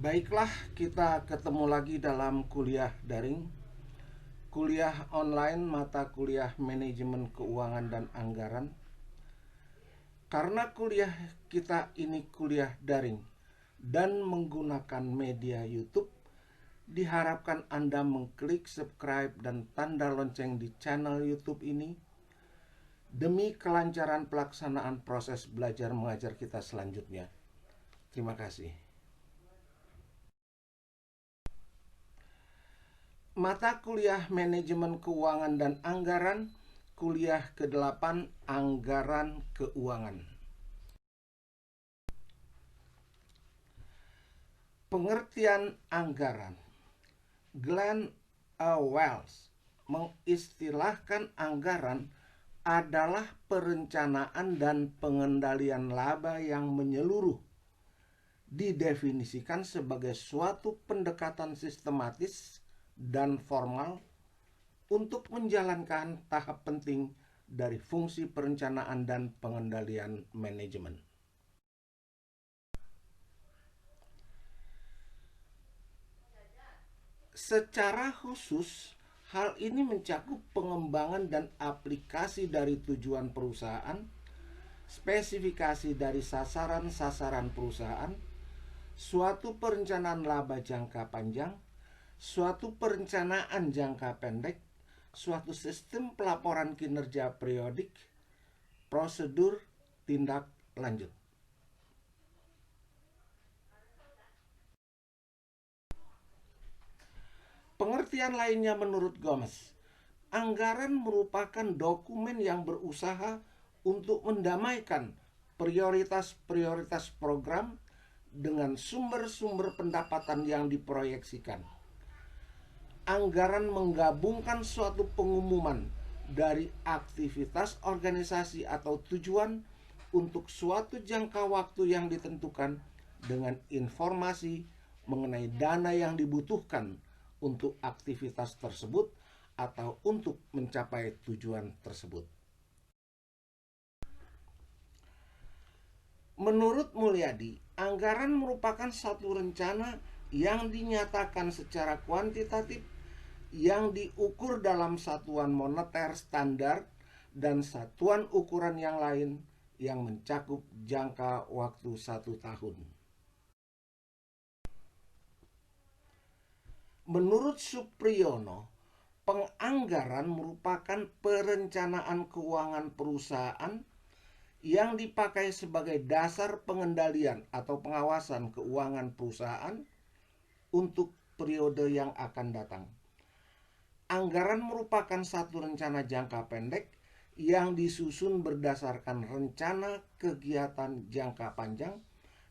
Baiklah, kita ketemu lagi dalam kuliah daring, kuliah online mata kuliah manajemen keuangan dan anggaran. Karena kuliah kita ini kuliah daring dan menggunakan media YouTube, diharapkan Anda mengklik subscribe dan tanda lonceng di channel YouTube ini demi kelancaran pelaksanaan proses belajar mengajar kita selanjutnya. Terima kasih. Mata kuliah manajemen keuangan dan anggaran, kuliah ke-8 anggaran keuangan. Pengertian anggaran. Glenn A. Wells mengistilahkan anggaran adalah perencanaan dan pengendalian laba yang menyeluruh. Didefinisikan sebagai suatu pendekatan sistematis dan formal untuk menjalankan tahap penting dari fungsi perencanaan dan pengendalian manajemen. Secara khusus, hal ini mencakup pengembangan dan aplikasi dari tujuan perusahaan, spesifikasi dari sasaran-sasaran perusahaan, suatu perencanaan laba jangka panjang, suatu perencanaan jangka pendek, suatu sistem pelaporan kinerja periodik, prosedur tindak lanjut. Pengertian lainnya menurut Gomes, anggaran merupakan dokumen yang berusaha untuk mendamaikan prioritas-prioritas program dengan sumber-sumber pendapatan yang diproyeksikan. Anggaran menggabungkan suatu pengumuman dari aktivitas organisasi atau tujuan untuk suatu jangka waktu yang ditentukan dengan informasi mengenai dana yang dibutuhkan untuk aktivitas tersebut atau untuk mencapai tujuan tersebut. Menurut Mulyadi, anggaran merupakan satu rencana yang dinyatakan secara kuantitatif, yang diukur dalam satuan moneter standar dan satuan ukuran yang lain yang mencakup jangka waktu 1 tahun. Menurut Supriyono, penganggaran merupakan perencanaan keuangan perusahaan yang dipakai sebagai dasar pengendalian atau pengawasan keuangan perusahaan untuk periode yang akan datang. Anggaran merupakan satu rencana jangka pendek yang disusun berdasarkan rencana kegiatan jangka panjang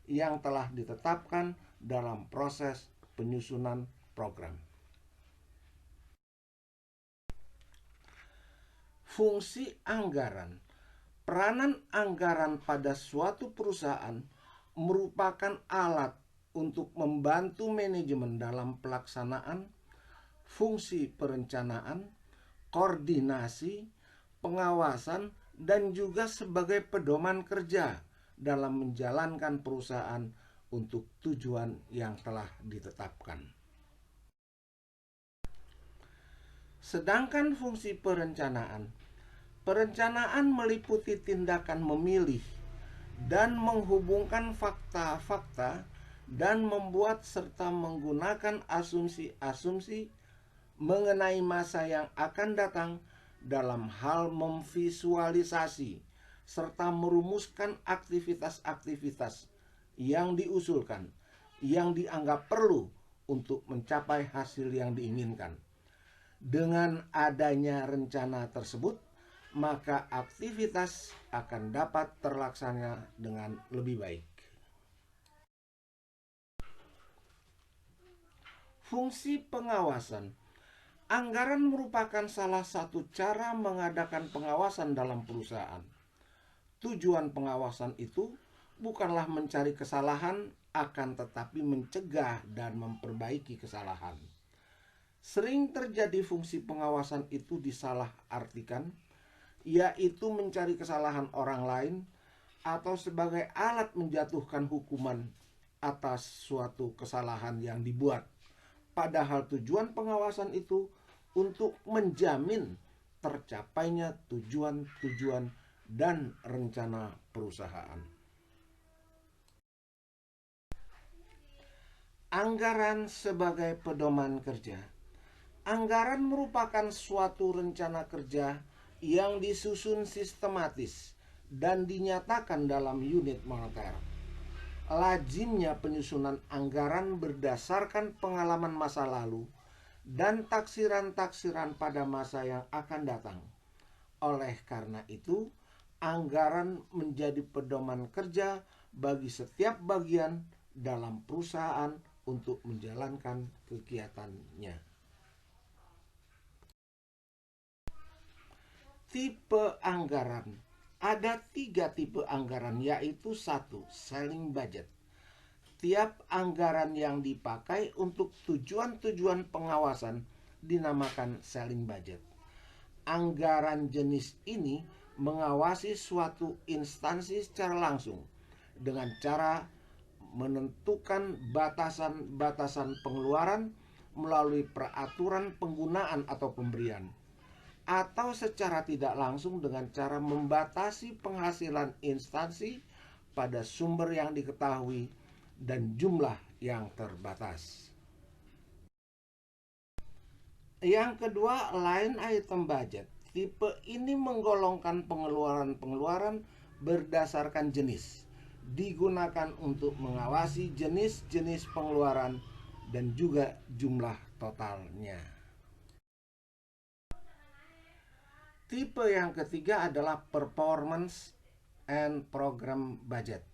yang telah ditetapkan dalam proses penyusunan program. Fungsi anggaran. Peranan anggaran pada suatu perusahaan merupakan alat untuk membantu manajemen dalam pelaksanaan fungsi perencanaan, koordinasi, pengawasan, dan juga sebagai pedoman kerja dalam menjalankan perusahaan untuk tujuan yang telah ditetapkan. Sedangkan fungsi perencanaan meliputi tindakan memilih dan menghubungkan fakta-fakta dan membuat serta menggunakan asumsi-asumsi mengenai masa yang akan datang dalam hal memvisualisasi serta merumuskan aktivitas-aktivitas yang diusulkan, yang dianggap perlu untuk mencapai hasil yang diinginkan. Dengan adanya rencana tersebut, maka aktivitas akan dapat terlaksana dengan lebih baik. Fungsi pengawasan. Anggaran merupakan salah satu cara mengadakan pengawasan dalam perusahaan. Tujuan pengawasan itu bukanlah mencari kesalahan, akan tetapi mencegah dan memperbaiki kesalahan. Sering terjadi fungsi pengawasan itu disalahartikan, yaitu mencari kesalahan orang lain atau sebagai alat menjatuhkan hukuman atas suatu kesalahan yang dibuat. Padahal tujuan pengawasan itu untuk menjamin tercapainya tujuan-tujuan dan rencana perusahaan. Anggaran sebagai pedoman kerja. Anggaran merupakan suatu rencana kerja yang disusun sistematis dan dinyatakan dalam unit moneter. Lazimnya penyusunan anggaran berdasarkan pengalaman masa lalu dan taksiran-taksiran pada masa yang akan datang. Oleh karena itu, anggaran menjadi pedoman kerja bagi setiap bagian dalam perusahaan untuk menjalankan kegiatannya. Tipe anggaran. Ada 3 tipe anggaran, yaitu 1. Selling budget. Tiap anggaran yang dipakai untuk tujuan-tujuan pengawasan dinamakan selling budget. Anggaran jenis ini mengawasi suatu instansi secara langsung dengan cara menentukan batasan-batasan pengeluaran melalui peraturan penggunaan atau pemberian, atau secara tidak langsung dengan cara membatasi penghasilan instansi pada sumber yang diketahui dan jumlah yang terbatas. Yang kedua, line item budget. Tipe ini menggolongkan pengeluaran-pengeluaran berdasarkan jenis. Digunakan untuk mengawasi jenis-jenis pengeluaran dan juga jumlah totalnya. Tipe yang ketiga adalah performance and program budget.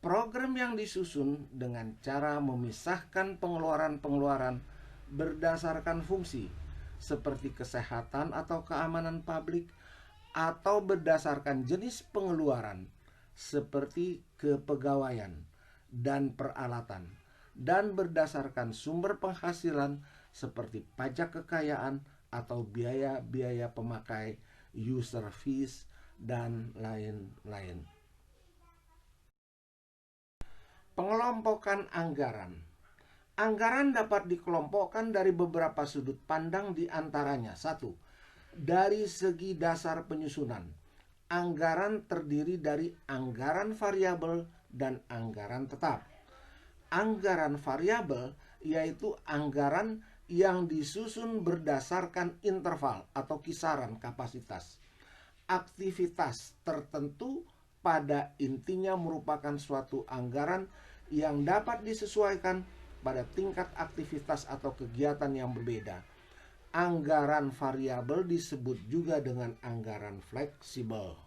Program yang disusun dengan cara memisahkan pengeluaran-pengeluaran berdasarkan fungsi seperti kesehatan atau keamanan publik, atau berdasarkan jenis pengeluaran seperti kepegawaian dan peralatan, dan berdasarkan sumber penghasilan seperti pajak kekayaan atau biaya-biaya pemakai, user fees, dan lain-lain. Pengelompokan anggaran. Anggaran dapat dikelompokkan dari beberapa sudut pandang, di antaranya: 1. Dari segi dasar penyusunan. Anggaran terdiri dari anggaran variabel dan anggaran tetap. Anggaran variabel yaitu anggaran yang disusun berdasarkan interval atau kisaran kapasitas aktivitas tertentu, pada intinya merupakan suatu anggaran yang dapat disesuaikan pada tingkat aktivitas atau kegiatan yang berbeda. Anggaran variabel disebut juga dengan anggaran fleksibel.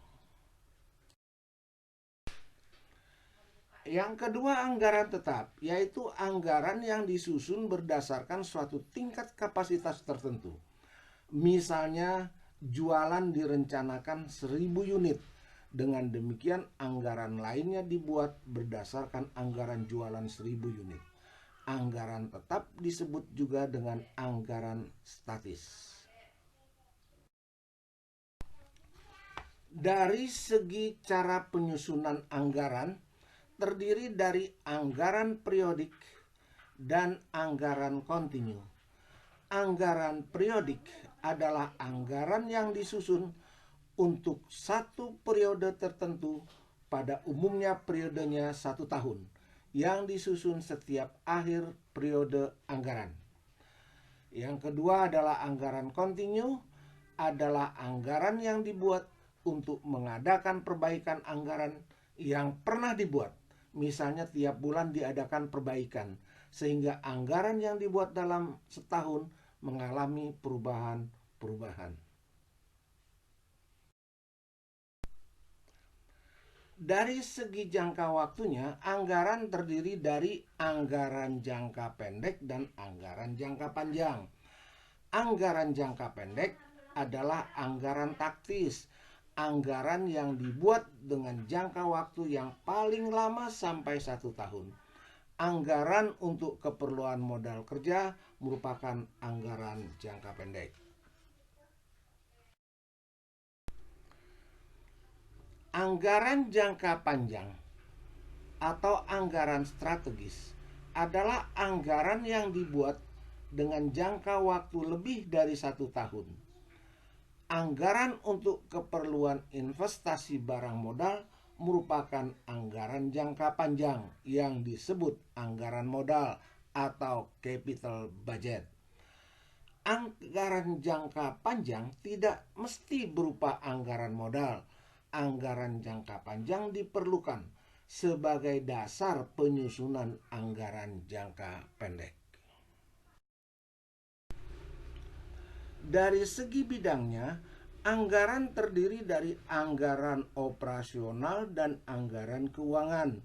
Yang kedua, anggaran tetap, yaitu anggaran yang disusun berdasarkan suatu tingkat kapasitas tertentu. Misalnya, jualan direncanakan 1000 unit. Dengan demikian, anggaran lainnya dibuat berdasarkan anggaran jualan 1000 unit. Anggaran tetap disebut juga dengan anggaran statis. Dari segi cara penyusunan anggaran, terdiri dari anggaran periodik dan anggaran kontinu. Anggaran periodik adalah anggaran yang disusun untuk satu periode tertentu, pada umumnya periodenya 1 tahun, yang disusun setiap akhir periode anggaran. Yang kedua adalah anggaran kontinu, adalah anggaran yang dibuat untuk mengadakan perbaikan anggaran yang pernah dibuat. Misalnya tiap bulan diadakan perbaikan, sehingga anggaran yang dibuat dalam setahun mengalami perubahan-perubahan. Dari segi jangka waktunya, anggaran terdiri dari anggaran jangka pendek dan anggaran jangka panjang. Anggaran jangka pendek adalah anggaran taktis, anggaran yang dibuat dengan jangka waktu yang paling lama sampai 1 tahun. Anggaran untuk keperluan modal kerja merupakan anggaran jangka pendek. Anggaran jangka panjang. atau anggaran strategis adalah anggaran yang dibuat dengan jangka waktu lebih dari 1 tahun. Anggaran untuk keperluan investasi barang modal merupakan anggaran jangka panjang yang disebut anggaran modal atau capital budget. Anggaran jangka panjang tidak mesti berupa anggaran modal. Anggaran jangka panjang diperlukan sebagai dasar penyusunan anggaran jangka pendek. Dari segi bidangnya, anggaran terdiri dari anggaran operasional dan anggaran keuangan.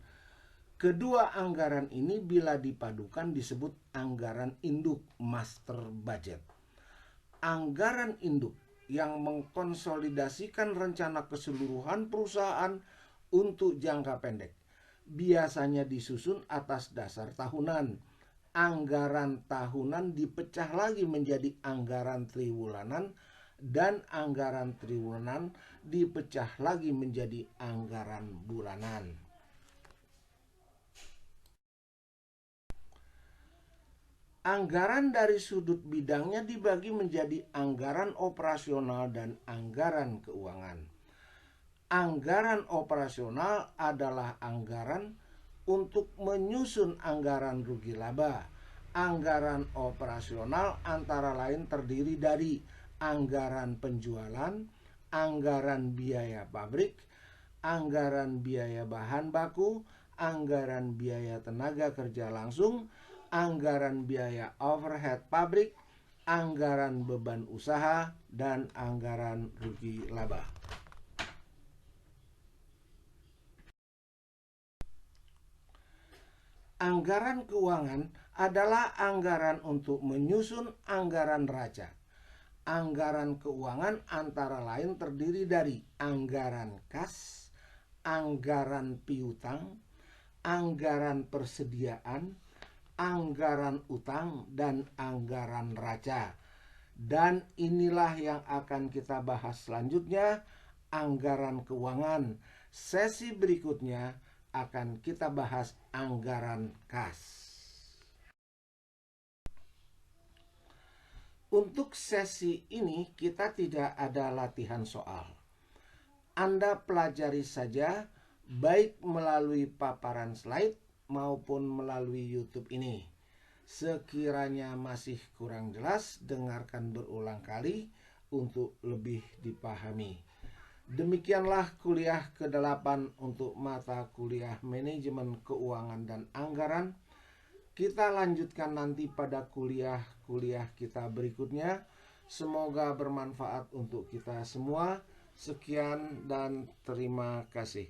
Kedua anggaran ini bila dipadukan disebut anggaran induk master budget. Anggaran induk yang mengkonsolidasikan rencana keseluruhan perusahaan untuk jangka pendek biasanya disusun atas dasar tahunan. Anggaran tahunan dipecah lagi menjadi anggaran triwulanan, dan anggaran triwulanan dipecah lagi menjadi anggaran bulanan. Anggaran dari sudut bidangnya dibagi menjadi anggaran operasional dan anggaran keuangan. Anggaran operasional adalah anggaran untuk menyusun anggaran rugi laba. Anggaran operasional antara lain terdiri dari anggaran penjualan, anggaran biaya pabrik, anggaran biaya bahan baku, anggaran biaya tenaga kerja langsung, anggaran biaya overhead pabrik, anggaran beban usaha, dan anggaran rugi laba. Anggaran keuangan adalah anggaran untuk menyusun anggaran neraca. Anggaran keuangan antara lain terdiri dari anggaran kas, anggaran piutang, anggaran persediaan, anggaran utang, dan anggaran neraca. Dan inilah yang akan kita bahas selanjutnya, anggaran keuangan. Sesi berikutnya akan kita bahas anggaran kas. Untuk sesi ini kita tidak ada latihan soal. Anda pelajari saja baik melalui paparan slide maupun melalui YouTube ini. Sekiranya masih kurang jelas, dengarkan berulang kali untuk lebih dipahami. Demikianlah kuliah ke-8 untuk mata kuliah manajemen keuangan dan anggaran. Kita lanjutkan nanti pada kuliah-kuliah kita berikutnya. Semoga bermanfaat untuk kita semua. Sekian dan terima kasih.